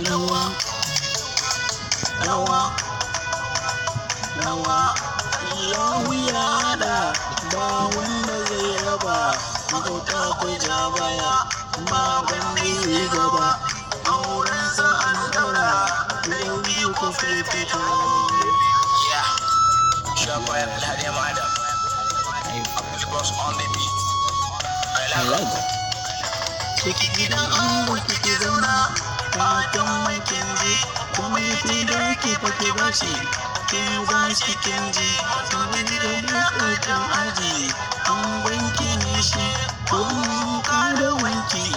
rawa, rawa, rawa. Yahu ya haɗa ba wanda zai raba, makauta ku ja baya ba wanda zai gaba. Aurensa an ɗaura da biyu ku fifita. Shabaya Alhadi Madam. Abdul Boss on the beat. I like that. Ciki gidan ango kike zauna, fatan mai kinji, kuma yafi da ke fake bashi, ke bashi kinji, sabi da bukatan aji, an wanki ne shi, kun kada wanki.